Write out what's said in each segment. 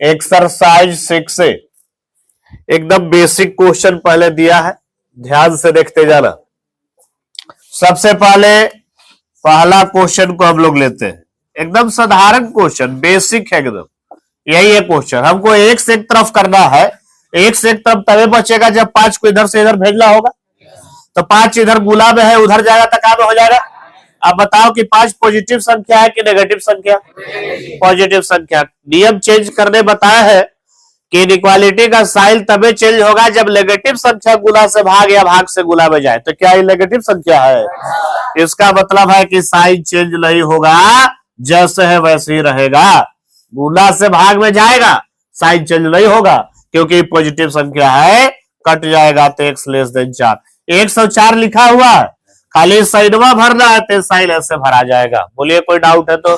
Exercise 6 एकदम basic question पहले दिया है, ध्यान से देखते जाना। सबसे पहले पहला क्वेश्चन को हम लोग लेते हैं, एकदम साधारण क्वेश्चन, बेसिक है एकदम। यही है क्वेश्चन, हमको एक से एक तरफ करना है। एक से एक तरफ तभी बचेगा जब 5 को इधर से इधर भेजना होगा। तो 5 इधर गुला में है, उधर जाएगा तो क्या में हो जाएगा। अब बताओ कि 5 पॉजिटिव संख्या है कि नेगेटिव संख्या? पॉजिटिव संख्या। नियम चेंज करने बताया है कि इनइक्वालिटी का साइन तभी चेंज होगा जब नेगेटिव संख्या गुना से भाग या भाग से गुना में जाए। तो क्या ये नेगेटिव संख्या है? इसका मतलब है कि साइन चेंज नहीं होगा, जैसे है वैसे ही रहेगा। गुना से भाग में जाएगा, साइन चेंज नहीं होगा क्योंकि पॉजिटिव संख्या है, कट जाएगा तो x लेस देन 4। 104 लिखा हुआ है, खाली साइडवा भरना है तो साइन ऐसे भरा जाएगा। बोलिए कोई डाउट है तो?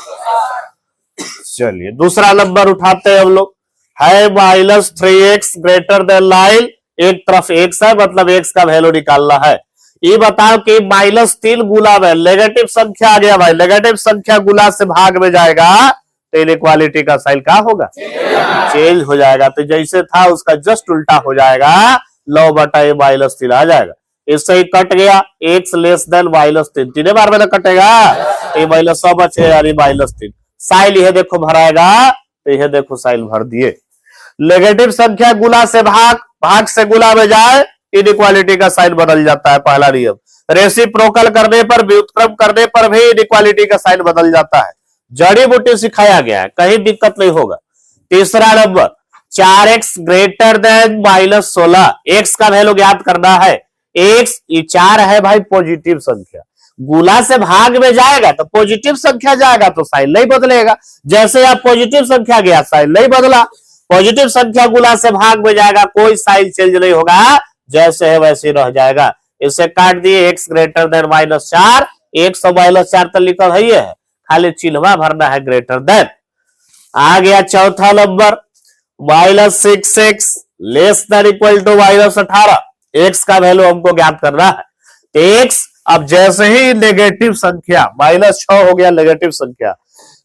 चलिए दूसरा नंबर उठाते हैं हम लोग। है -3x ग्रेटर देन लाइन, एक तरफ x है मतलब x का वैल्यू निकालना है। ये बताओ कि -3 गुना में नेगेटिव संख्या आ गया भाई, नेगेटिव संख्या गुना से भाग में जाएगा तो इनइक्वालिटी का साइन क्या होगा? चेंज हो जाएगा। तो जैसे था उसका जस्ट उल्टा हो जाएगा, 9/3 आ जाएगा। इससे ही कट गया, x लेस देन -3, तीन बार में कटेगा, ये -100 बचे यानी -3। साइन यह देखो भराएगा, तो यह देखो साइन भर दिए। नेगेटिव संख्या गुना से भाग, भाग से गुना में जाए, इनइक्वालिटी का साइन बदल जाता है। पहला नियम। रेसिप्रोकल करने पर, व्युत्क्रम करने पर भी इनइक्वालिटी का साइन बदल जाता है। जड़ी बूटी सिखाया गया है, कहीं दिक्कत नहीं होगा। तीसरा number, 4x greater than -16, x का वैल्यू ज्ञात करना है। x ये 4 है भाई पॉजिटिव संख्या, गुना से भाग में जाएगा तो पॉजिटिव संख्या जाएगा तो साइन नहीं बदलेगा। जैसे आप पॉजिटिव संख्या गया, साइन नहीं बदला। पॉजिटिव संख्या गुना से भाग में जाएगा, कोई साइन चेंज नहीं होगा, जैसे है वैसे ही रह जाएगा। इसे काट दिए, x ग्रेटर देन -4, 1 और -4 तो लिखा है, खाली चिन्हवा भरना है ग्रेटर देन। आ गया चौथा number, -6x less than equal to -18, x का वैल्यू हमको ज्ञात करना है। तो x अब जैसे ही नेगेटिव संख्या, -6 हो गया नेगेटिव संख्या,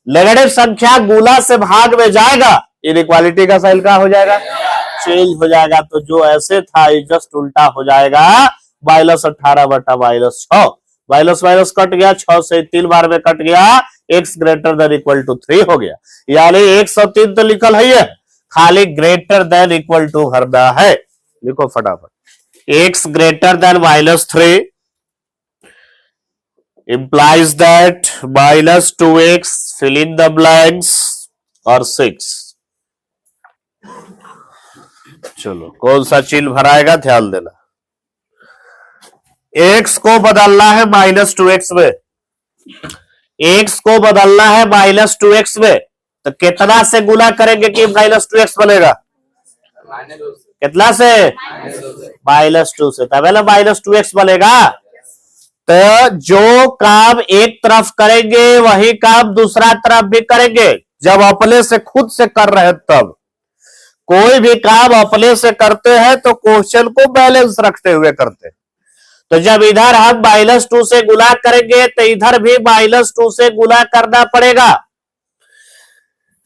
नेगेटिव संख्या गुना से भाग में जाएगा, इनइक्वालिटी का साइन क्या हो जाएगा? चेंज हो जाएगा। तो जो ऐसे था ये जस्ट उल्टा हो जाएगा, -18/-6, माइनस माइनस कट गया, 6 से 3 बार में कट गया, x greater than equal to 3 हो गया। यानी 103 तो लिखल है, खाली ग्रेटर देन इक्वल टू भरना है। लिखो फटाफट, x greater then -3 implies that -2x fill in the blanks और 6। चलो कौन सा चिन्ह भराएगा ध्यान देना। x को बदलना है -2x में, x को बदलना है -2x में, तो कितना से गुना करेंगे कि -2x बनेगा? कितना से? -2 से, तब ना -2x बनेगा। तो जो काम एक तरफ करेंगे वही काम दूसरा तरफ भी करेंगे, जब अपने से खुद से कर रहे हैं तब। कोई भी काम अपने से करते हैं तो क्वेश्चन को बैलेंस रखते हुए करते हैं। तो जब इधर हम -2 से गुना करेंगे तो इधर भी -2 से गुना करना पड़ेगा।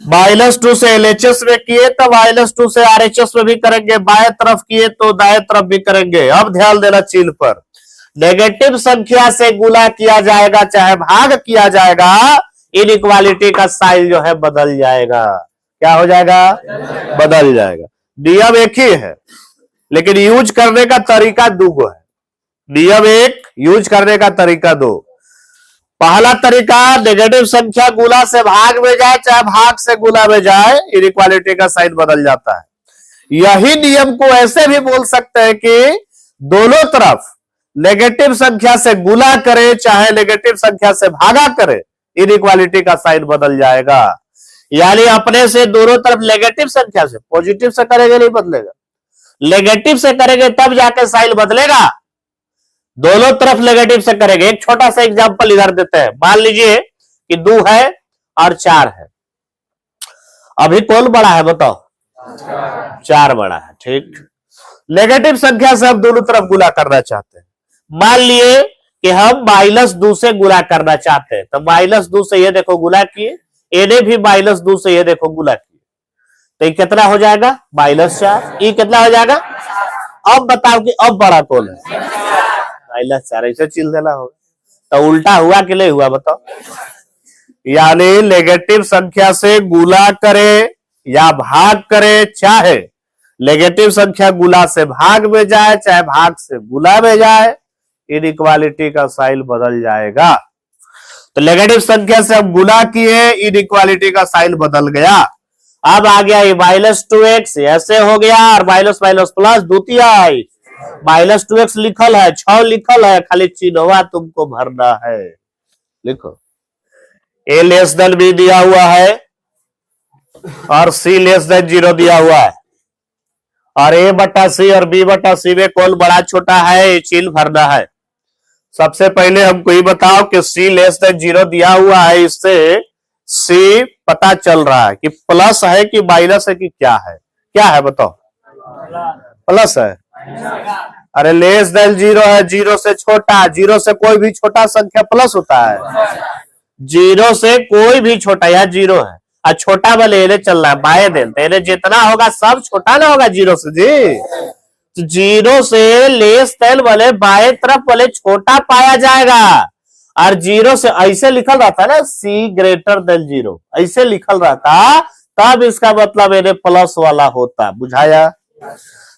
-2 से LHS में किए तो -2 से RHS में भी करेंगे, बाएं तरफ किए तो दाएं तरफ भी करेंगे। अब ध्यान देना चिन्ह पर, नेगेटिव संख्या से गुना किया जाएगा चाहे भाग किया जाएगा, इनइक्वालिटी का साइन जो है बदल जाएगा। क्या हो जाएगा? बदल जाएगा। नियम एक ही है लेकिन यूज करने का तरीका दो है। नियम एक, यूज करने का तरीका दो। पहला तरीका, नेगेटिव संख्या गुना से भाग में जाए चाहे भाग से गुना में जाए, इनइक्वालिटी का साइन बदल जाता है। यही नियम को ऐसे भी बोल सकते हैं कि दोनों तरफ नेगेटिव संख्या से गुना करे चाहे नेगेटिव संख्या से भागा करे, इनइक्वालिटी का साइन बदल जाएगा। यानी अपने से दोनों तरफ नेगेटिव संख्या से, पॉजिटिव से करेंगे नहीं बदलेगा, नेगेटिव से करेंगे तब जाके साइन बदलेगा। दोनों तरफ नेगेटिव से करेंगे। एक छोटा सा एग्जांपल इधर देते हैं। मान लीजिए कि 2 है और 4 है, अभी कौन बड़ा है बताओ? 4 बड़ा है, ठीक। नेगेटिव संख्या से हम दोनों तरफ गुना करना चाहते हैं। मान लिए कि हम -2 से गुना करना चाहते हैं, तो -2 से ये देखो गुना किए, इन्हें भी -2 से ये देखो गुना किए, तो ये कितना हो जाएगा -4, ये कितना हो जाएगा। अब बताओ कि अब बड़ा कौन है, -4, ऐसे चिल देना होगा। तो उल्टा हुआ कि नहीं हुआ बताओ। यानी नेगेटिव संख्या से गुणा करे या भाग करे, चाहे नेगेटिव संख्या गुणा से भाग में जाए चाहे भाग से गुणा में जाए, इनइक्वालिटी का साइन बदल जाएगा। तो नेगेटिव संख्या से हम गुणा किए, इनइक्वालिटी का साइन बदल गया। अब आ गया ये -2x, ऐसे हो गया, और माइनस माइनस प्लस द्वितीय -2x लिखल है, 6 लिखल है, खाली चिन्हवा तुमको भरना है। लिखो a लेस देन b दिया हुआ है और c लेस देन 0 दिया हुआ है, और a बटा c और b बटा c में कौन बड़ा छोटा है, ये चिन्ह भरना है। सबसे पहले हमको ये बताओ कि c लेस देन 0 दिया हुआ है, इससे c पता चल रहा है कि प्लस है कि माइनस है कि क्या है, क्या है बताओ, प्लस है। अरे लेस देन 0 है, 0 से छोटा, 0 से कोई भी छोटा संख्या प्लस होता है, 0 से कोई भी छोटा, यह 0 है, और छोटा वाले इन्हें चल रहा है बाएं दिन, तो इन्हें जितना होगा सब छोटा ना होगा 0 से जी। तो 0 से लेस देन वाले बाएं तरफ वाले छोटा पाया जाएगा, और 0 से ऐसे लिखल रहता है ना, c ग्रेटर देन 0 ऐसे लिखल रहता, तब इसका मतलब इन्हें प्लस वाला होता, बुझाया।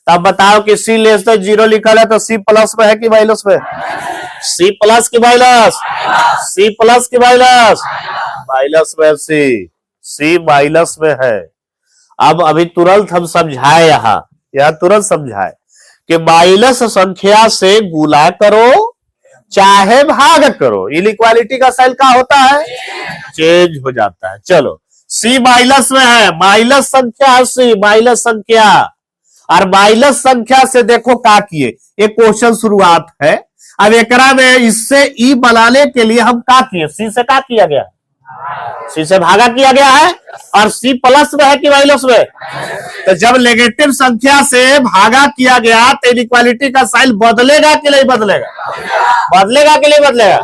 तब बताओ कि c लेस देन 0 लिखल है तो c प्लस में है कि माइनस में, c प्लस की माइनस, c प्लस की माइनस, माइनस में c माइनस में है। अब अभी तुरंत हम समझाए, यहाँ तुरंत समझाए कि माइनस संख्या से गुणा करो चाहे भाग करो, इनइक्वालिटी का साइन क्या होता है, चेंज हो जाता है। चलो c माइनस में है, माइनस संख्या c, माइनस संख्या, और माइनस संख्या से देखो क्या किए, एक क्वेश्चन शुरुआत है। अब एकरा में इससे ई बनाने के लिए हम क्या किए, सी से क्या किया गया, सी से भागा किया गया है, और सी प्लस में है कि माइनस में। तो जब नेगेटिव संख्या से भागा किया गया तो इनइक्वालिटी का साइन बदलेगा कि नहीं बदलेगा, बदलेगा कि नहीं बदलेगा,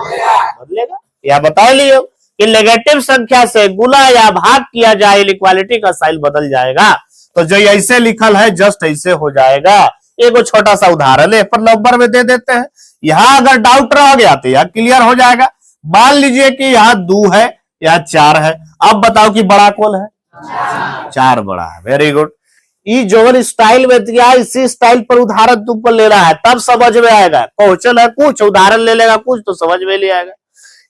बदलेगा। या बता लियो कि नेगेटिव संख्या से गुणा या भाग किया जाए, इनइक्वालिटी का साइन बदल जाएगा। तो जो ऐसे लिखल है जस्ट ऐसे हो जाएगा। एक छोटा सा उदाहरण है पर नंबर में दे देते हैं, यहाँ अगर डाउट रह गया तो यहाँ क्लियर हो जाएगा। मान लीजिए कि यहाँ 2 है, यहाँ 4 है, अब बताओ कि बड़ा कौन है, 4 बड़ा है। Very good. ये जो स्टाइल में दिया इसी स्टाइल पर उदाहरण तुमको ले रहा है, तब समझ में आएगा। क्वेश्चन है कुछ, उदाहरण ले लेगा कुछ, तो समझ में ले आएगा।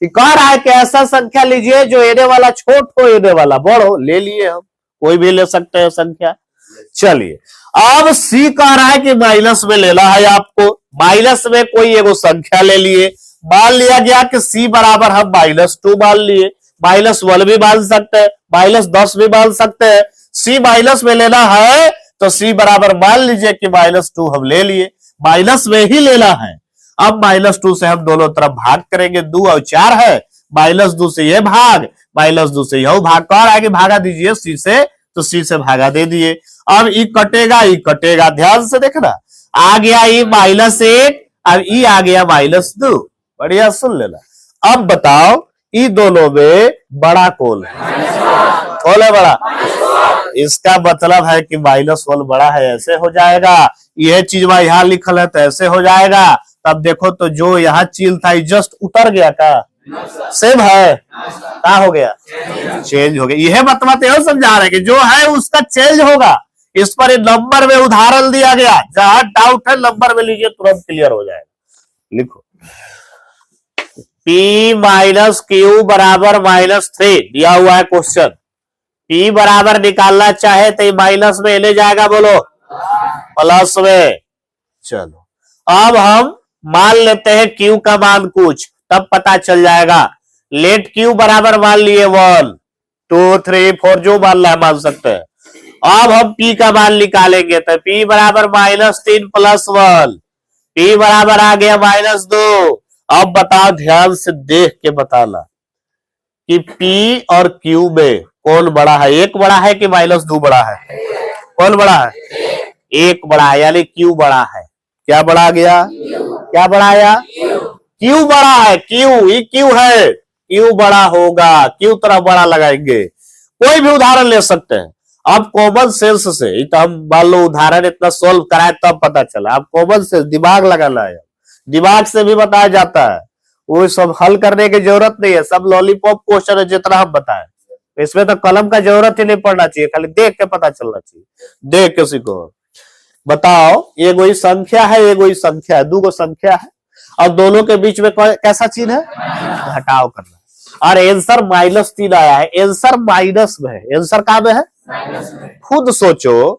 कह रहा है कि ऐसा संख्या लीजिए जो एने वाला छोट हो एने वाला बड़ हो, ले लिए हम, कोई भी ले सकते हैं संख्या। चलिए अब सी कह रहा है कि माइनस में लेना है आपको, माइनस में कोई एगो संख्या ले लिए, मान लिया गया कि सी बराबर हम -2 मान लिए, -1 भी मान सकते हैं, -10 भी मान सकते हैं। सी माइनस में लेना है तो सी बराबर मान लीजिए कि -2 हम ले लिए, माइनस में ही लेना है। अब -2 से हम दोनों तरफ भाग करेंगे, 2 और 4 है, -2 से ये भाग, -2 से यह भाग, कह रहा है कि भागा दीजिए सी से, तो सी से भागा दे दिए। अब ई कटेगा, ध्यान से देखना, आ गया ई -1, अब ई आ गया -2, बढ़िया सुन लेना। अब बताओ ई दोनों में बड़ा कौन है, कौन है बड़ा, इसका मतलब है कि -1 बड़ा है, ऐसे हो जाएगा। यह चीज यहाँ लिखल है तो ऐसे हो जाएगा। तब देखो तो जो यहाँ चील था जस्ट उतर गया, का सेम है, क्या हो गया, चेंज हो गया। यह मतलब यह समझा रहे कि जो है उसका चेंज होगा। इस पर नंबर में उदाहरण दिया गया, जहां डाउट है नंबर में लीजिए तुरंत क्लियर हो जाएगा। लिखो P माइनस क्यू बराबर -3 दिया हुआ है क्वेश्चन। P बराबर निकालना चाहे तो माइनस में ले जाएगा, बोलो प्लस में। चलो अब हम मान लेते हैं Q का मान कुछ, तब पता चल जाएगा। लेट Q बराबर मान लिए 1 2 3 4 जो मानना है मान सकते हैं। अब हम P का मान निकालेंगे तो P बराबर -3 + 1, P बराबर आ गया -2। अब बताओ, ध्यान से देख के बताना कि P और Q में कौन बड़ा है, 1 बड़ा है कि -2 बड़ा है, कौन बड़ा है, 1 बड़ा है, यानी Q बड़ा है। क्या बड़ा गया, क्या बड़ा आया, Q बड़ा है, Q है, Q बड़ा होगा, Q तरफ बड़ा लगाएंगे। कोई भी उदाहरण ले सकते हैं। अब कॉमन सेंस से, तो हम मान लो उदाहरण इतना सोल्व कराए तब पता चला, अब कॉमन सेंस दिमाग लगाना है, दिमाग से भी बताया जाता है, वो सब हल करने की जरूरत नहीं है, सब लॉलीपॉप क्वेश्चन है जितना हम बताएं, इसमें तो कलम का जरूरत ही नहीं पड़ना चाहिए, खाली देख के पता चलना चाहिए, देख के सीखो। बताओ, ये कोई संख्या है, ये कोई संख्या है, दो संख्या है और दोनों के बीच में कैसा चिन्ह है, घटाव करना, और आंसर -3 आया है, आंसर माइनस में है, आंसर कहां में है, खुद सोचो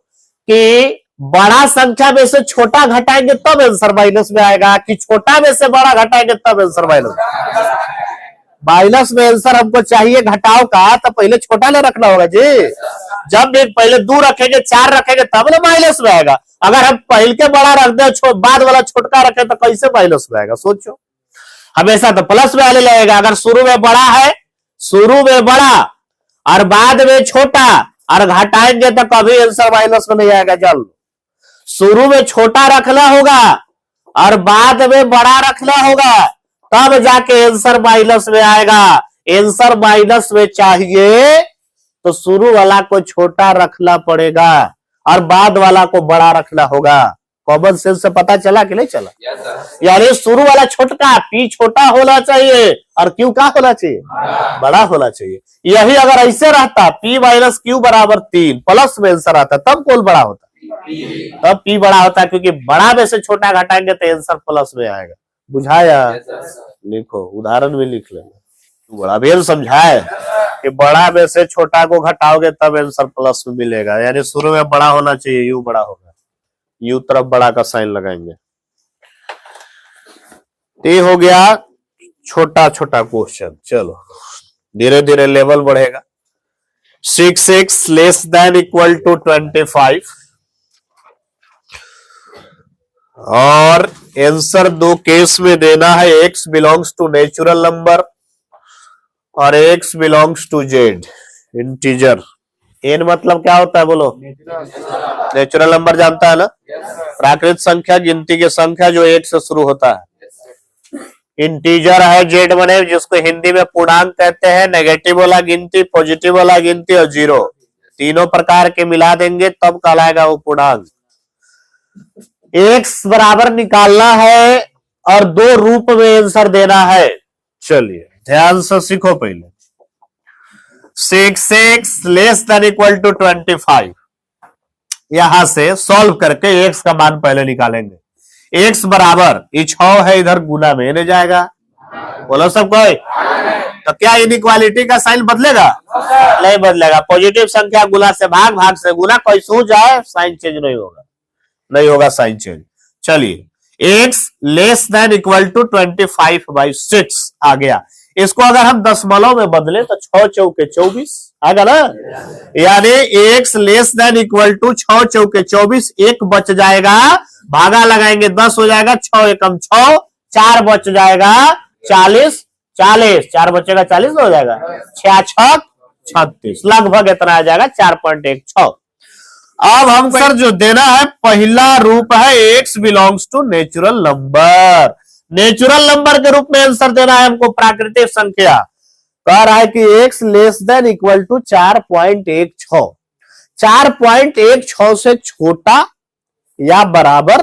कि बड़ा संख्या में से छोटा घटाएंगे तब आंसर माइनस में आएगा, कि छोटा में से बड़ा घटाएंगे तब आंसर माइनस में आंसर हमको चाहिए घटाव का, तो पहले छोटा ले रखना होगा जी, जब भी पहले 2 रखेंगे 4 रखेंगे तब ना माइनस में आएगा, अगर हम पहले के बड़ा रख दे बाद वाला छोटका रखे तो कैसे माइनस में आएगा, सोचो, हमेशा तो प्लस में आने लगेगा, अगर शुरू में बड़ा है, शुरू में बड़ा और बाद में छोटा और घटाएंगे तो कभी आंसर माइनस में नहीं आएगा, जल शुरू में छोटा रखना होगा और बाद में बड़ा रखना होगा, तब जाके आंसर माइनस में आएगा, आंसर माइनस में चाहिए तो शुरू वाला को छोटा रखना पड़ेगा और बाद वाला को बड़ा रखना होगा, कॉमन सेंस से पता चला कि नहीं चला, यानी शुरू वाला छोटका, पी छोटा होना चाहिए और क्यू का होना चाहिए, बड़ा होना चाहिए, यही अगर ऐसे रहता P - Q = 3 प्लस में आंसर आता तब कौन बड़ा होता, तब P बड़ा होता है, क्योंकि बड़ा में से छोटा घटाएंगे तो आंसर प्लस में आएगा, बुझाया, लिखो उदाहरण भी लिख लेना, बड़ा भी समझाए कि बड़ा में से छोटा को घटाओगे तब आंसर प्लस में मिलेगा, यानी शुरू में बड़ा होना चाहिए, यू बड़ा होगा, यू तरफ बड़ा का साइन लगाएंगे, ये हो गया छोटा छोटा क्वेश्चन। चलो धीरे धीरे लेवल बढ़ेगा। 6x < 25 और आंसर 2 केस में देना है, x belongs to natural number और x belongs to z integer. n मतलब क्या होता है बोलो, नेचुरल नंबर जानता है ना, प्राकृत संख्या गिनती की संख्या जो 1 से शुरू होता है। इंटीजर है z बने, जिसको हिंदी में पूर्णांक कहते हैं, नेगेटिव वाला गिनती, पॉजिटिव वाला गिनती और जीरो, तीनों प्रकार के मिला देंगे तब कहलाएगा वो पूर्णांक। x बराबर निकालना है और 2 रूप में आंसर देना है। चलिए ध्यान से सीखो, पहले 6x < 25 यहां से सॉल्व करके x का मान पहले निकालेंगे। x बराबर 6 है, इधर गुना में नहीं जाएगा, बोलो सब कोई, तो क्या इनइक्वालिटी का साइन बदलेगा, नहीं बदलेगा, पॉजिटिव संख्या गुना से भाग, भाग से गुना, कोई सो जाए साइन चेंज नहीं होगा, नहीं होगा साइन चेंज। चलिए x < 25/6 आ गया, इसको अगर हम दशमलव में बदले तो 6 चौके 24 आएगा ना, यानी x < 6 चौके 24, 1 बच जाएगा, भागा लगाएंगे 10 हो जाएगा, 6 एकम 6, 4 बच जाएगा 40, 4 बचेगा 40 हो जाएगा, 6 36, लगभग इतना आ जाएगा 4.16। अब हम सर जो देना है पहला रूप है x belongs to natural number, natural number के रूप में आंसर देना है हमको, प्राकृतिक संख्या कह रहा है कि x < 4.16, 4.16 से छोटा या बराबर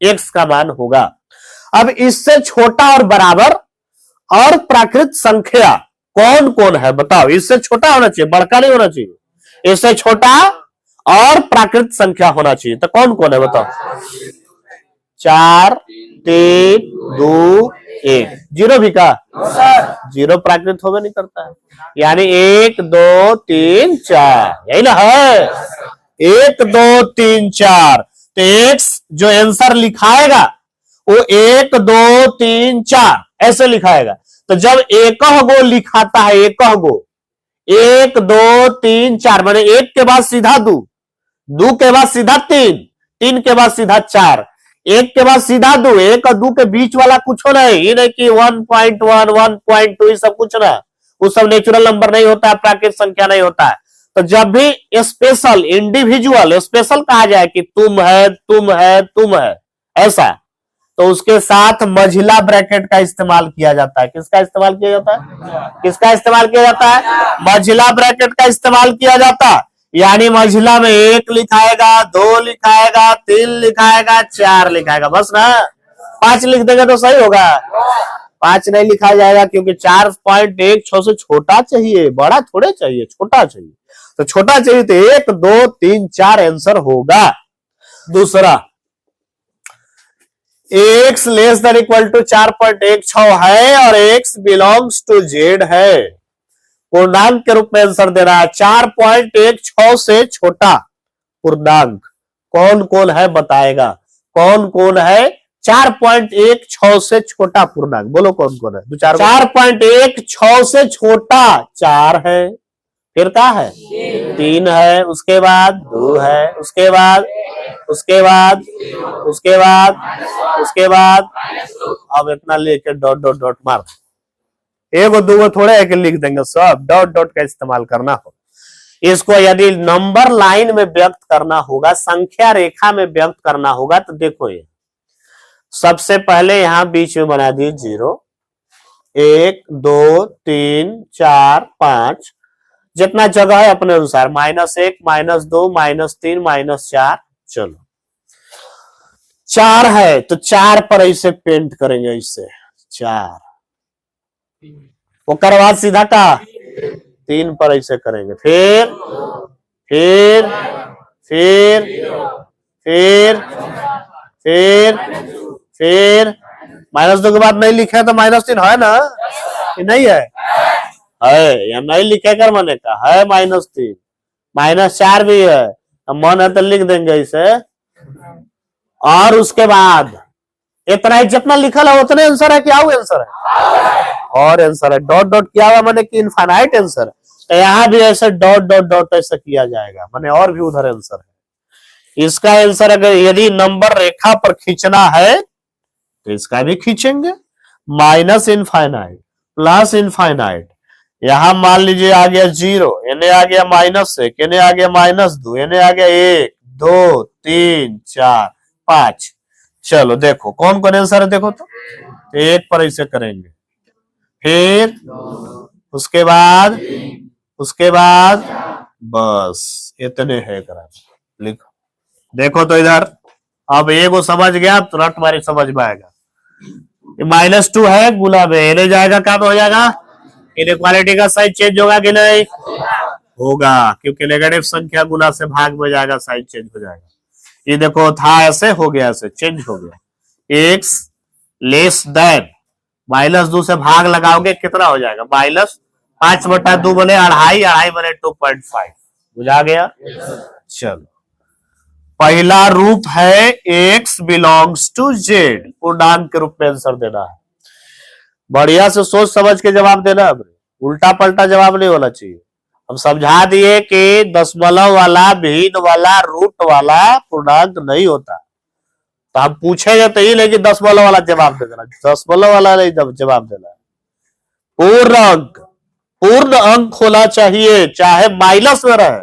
x का मान होगा। अब इससे छोटा और बराबर और प्राकृत संख्या कौन कौन है बताओ, इससे छोटा होना चाहिए, बड़का नहीं होना चाहिए, इससे छोटा और प्राकृत संख्या होना चाहिए, तो कौन कौन है बताओ, 4 3 2 1, जीरो भी का, जीरो प्राकृत होगा नहीं करता है, यानी 1 2 3 4, यही ना है, 1 2 3 4, तो x जो आंसर लिखाएगा वो 1 2 3 4 ऐसे लिखाएगा। तो जब एक गो लिखाता है, एक गो 1 2 3 4 माने 1 के बाद सीधा 2 के बाद सीधा 3 के बाद सीधा 4, 1 के बाद सीधा 2, 1 और 2 के बीच वाला कुछ नहीं, ये नहीं कि 1.1 1.2 सब कुछ ना, वो सब नेचुरल नंबर नहीं होता है, प्राकृतिक संख्या नहीं होता है। तो जब भी स्पेशल इंडिविजुअल स्पेशल कहा जाए कि तुम है ऐसा, तो उसके साथ मझिला ब्रैकेट का इस्तेमाल किया जाता है। किसका इस्तेमाल किया जाता है, किसका इस्तेमाल किया जाता है, मझिला ब्रैकेट का इस्तेमाल किया जाता है। यानी मझिला में 1 लिखाएगा, 2 लिखाएगा, 3 लिखाएगा, 4 लिखाएगा, बस ना। 5 लिख देंगे तो सही होगा। 5 नहीं लिखा जाएगा क्योंकि 4.16 से छोटा चाहिए, बड़ा थोड़े चाहिए, छोटा चाहिए। तो छोटा चाहिए तो 1, 2, 3, 4 आंसर होगा। दूसरा, x less than equal to 4.16 है और x बिलोंग्स टू z है। पूर्णांक के रूप में आंसर दे रहा है। 4.16 से छोटा पूर्णांक कौन कौन है बताएगा। कौन कौन है 4.16 से छोटा पूर्णांक, बोलो कौन कौन है। 4.16 से छोटा 4 है, फिर क्या है 3 है, उसके बाद 2 है, उसके बाद अब इतना लेके डॉट डॉट डॉट मार, एगो दूगो थोड़े है कि लिख देंगे, सब डॉट डॉट का इस्तेमाल करना हो। इसको यदि नंबर लाइन में व्यक्त करना होगा, संख्या रेखा में व्यक्त करना होगा, तो देखो ये सबसे पहले यहां बीच में बना दी 0, 1, 2, 3, 4, 5, जितना जगह है अपने अनुसार, -1, -2, -3, -4, चलो 4 है तो 4 पर ऐसे पेंट करेंगे, ऐसे 4, वो करवा सीधा का 3 पर ऐसे करेंगे, फिर -2 के बाद नहीं लिखे तो -3 है ना, कि नहीं है या नहीं लिखे कर मने का है, -3, -4 भी है, मन है तो लिख देंगे इसे। और उसके बाद इतना ही जितना लिखल है उतने आंसर है, क्या वो आंसर है और आंसर है। डॉट डॉट किया हुआ मैंने कि इनफाइनाइट आंसर है, तो यहाँ भी ऐसे डॉट डॉट डॉट ऐसा किया जाएगा, मैंने और भी उधर आंसर है। इसका आंसर अगर यदि नंबर रेखा पर खींचना है तो इसका भी खींचेंगे, -इनफाइनाइट प्लस इनफाइनाइट। यहां मान लीजिए आ गया 0, इन्हें आ गया -1, इन्हें आ गया -2, इन्हें आ गया 1, 2, 3, 4, 5। चलो देखो कौन कौन आंसर है, देखो तो 1 पर ऐसे करेंगे, फिर उसके बाद बस इतने है करा लिखो। देखो तो इधर अब एगो समझ गया, तुरंत तुम्हारी समझ में आएगा। -2 है, गुना में इन्हें जाएगा, कब हो जाएगा, इनइक्वालिटी का साइन चेंज होगा कि नहीं होगा, क्योंकि नेगेटिव संख्या गुना से भाग में जाएगा, साइन चेंज हो जाएगा। ये देखो था ऐसे, हो गया ऐसे, चेंज हो गया। x लेस देन -2 से भाग लगाओगे कितना हो जाएगा, -5/2 बने 2.5, 2.5 बने 2.5, बुझा गया। चलो पहला रूप है x बिलोंग्स टू z, पूर्णांक के रूप में आंसर देना है। बढ़िया से सोच समझ के जवाब देना, उल्टा पलटा जवाब नहीं होना चाहिए। हम समझा दिए कि दशमलव वाला, भिन्न वाला, रूट वाला पूर्णांक नहीं होता, तो हम पूछेंगे तो ये नहीं कि दशमलव वाला जवाब दे देना, दशमलव वाला नहीं जवाब देना। पूर्ण अंक होना चाहिए, चाहे माइनस में रहे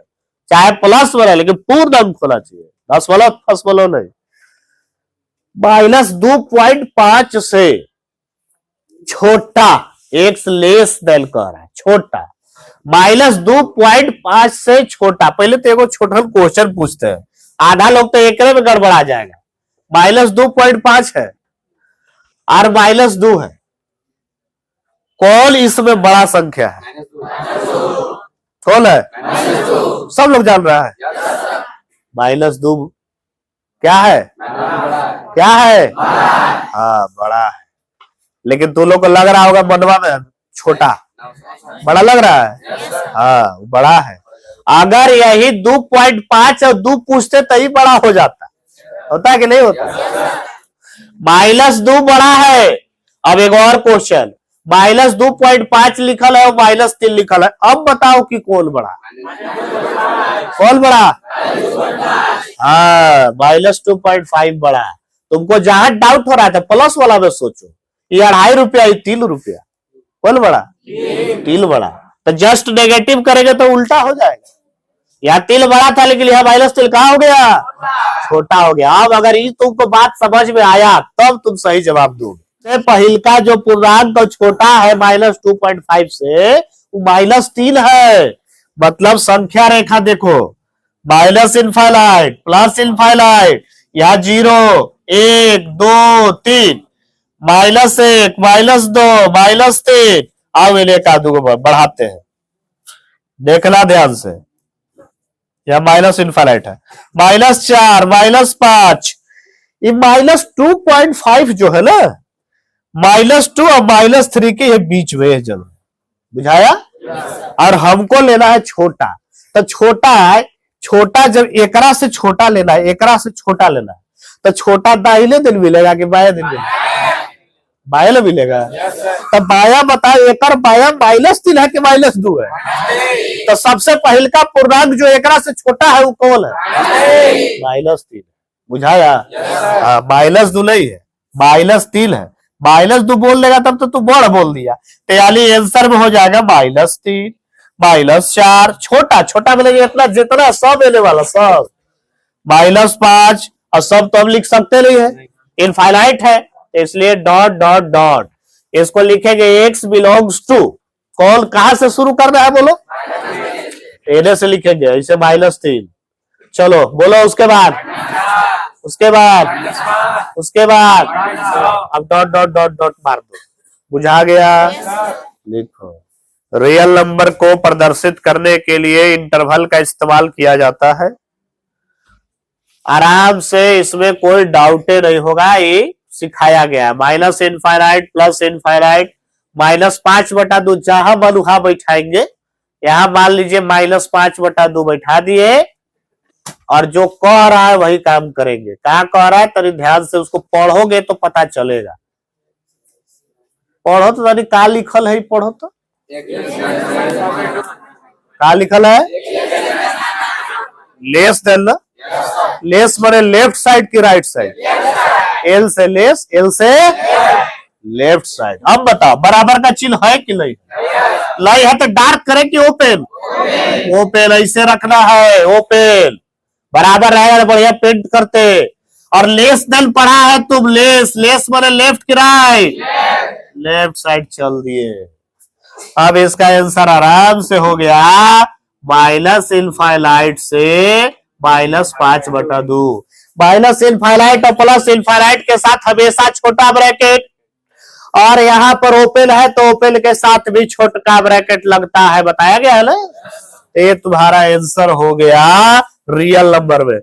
चाहे प्लस में रहे, लेकिन पूर्ण अंक होना चाहिए, दशमलव नहीं। -2.5 से छोटा x लेस देन कह रहा है, छोटा -2.5 से छोटा। पहले तो एगो छोटा क्वेश्चन पूछते हैं, आधा लोग तो एक में गड़बड़ा जाएगा। -2.5 है और -2 है, कौन इसमें बड़ा संख्या है, कौन है, सब लोग जान रहा है। -2 क्या है, क्या है, हाँ बड़ा है, लेकिन तुम लोग को लग रहा होगा मनवा में छोटा, बड़ा लग रहा है, हाँ बड़ा है। अगर यही 2.5 और 2 पूछते तभी बड़ा हो जाता, होता है कि नहीं होता। -2 बड़ा है। अब एक और क्वेश्चन, -2.5 लिखल है और -3 लिखल है, अब बताओ कि कौन बड़ा, कौन बड़ा, हाँ -2.5 बड़ा है। तुमको जहां डाउट हो रहा था प्लस वाला में सोचो, ये 2.5 रुपया, ये 3 रुपया, कौन बड़ा, 3 बड़ा। तो जस्ट नेगेटिव करेंगे तो उल्टा हो जाएगा, यहाँ 3 बड़ा था लेकिन यहाँ -3 कहाँ हो गया, छोटा हो गया। अब अगर ये तुमको बात समझ में आया तब तुम सही जवाब दोगे। पहिल का जो पूर्णांक छोटा है -2.5 से, वो -3 है, मतलब संख्या रेखा देखो, माइनस इनफाइनाइट, प्लस इनफाइनाइट, यहाँ 0, 1, 2, 3, -1, -2, -3। अब इन्हें का दो बढ़ाते हैं, देखना ध्यान से, यह माइनस इनफाइनाइट है। -4, -5, ये -2.5 जो है ना, -2 और -3 के ये बीच में है जल, बुझाया। और हमको लेना है छोटा, तो छोटा है, छोटा जब एकरा से छोटा लेना है, एकरा से छोटा लेना है, तो छोटा दाहिने दिन मिलेगा कि बाएं दिन मिलेगा? बाएं मिलेगा। तो बाया बताओ, एकर बाया -3 है कि -2 है? तो सबसे पहले का पूर्णांक जो एकरा से छोटा है वो कौन है? -3, बुझाया। -2 नहीं है, -3 है। -2 बोल देगा तब तो तू बड़ बोल दिया, तो यानी आंसर में हो जाएगा -3, -4, छोटा छोटा मिलेगा इतना, जितना सब लेने वाला सब, -5, और सब तो हम लिख सकते नहीं है, इनफाइनाइट है, इसलिए डॉट डॉट डॉट, इसको लिखेंगे x बिलोंग्स टू, कौन कहां से शुरू करना है बोलो? एने से लिखेंगे, इसे -3। चलो बोलो, उसके बाद उसके बाद अब डॉट डॉट डॉट डॉट मार दो, बुझा गया। लिखो, रियल नंबर को प्रदर्शित करने के लिए इंटरवल का इस्तेमाल किया जाता है। आराम से, इसमें कोई डाउट नहीं होगा, ये सिखाया गया। माइनस इनफाइनाइट, प्लस इनफाइनाइट, -5/2 जहां मन वहां बैठाएंगे। यहां मान लीजिए -5/2 बैठा दिए, और जो कह रहा है वही काम करेंगे। कहा कह रहा है तनी ध्यान से उसको पढ़ोगे तो पता चलेगा। पढ़ो तो तनी का लिखल है, पढ़ो तो का लिखल है? लेस देन, लेस माने लेफ्ट साइड की राइट साइड, एल से लेस, एल से लेफ्ट साइड। अब बताओ बराबर का चिन्ह है कि नहीं? नहीं है तो डार्क करे कि ओपन? ओपन ऐसे रखना है, ओपन बराबर रहेगा, बढ़िया पेंट करते। और लेस देन पढ़ा है तुम, लेस, लेस माने लेफ्ट की राइट, लेफ्ट साइड चल दिए। अब इसका आंसर आराम से हो गया, माइनस इनफाइनाइट से -5/2। माइनस इनफाइनाइट और प्लस इनफाइनाइट के साथ हमेशा छोटा ब्रैकेट, और यहाँ पर ओपन है तो ओपन के साथ भी छोटा ब्रैकेट लगता है, बताया गया है ना। ये तुम्हारा आंसर हो गया रियल नंबर में।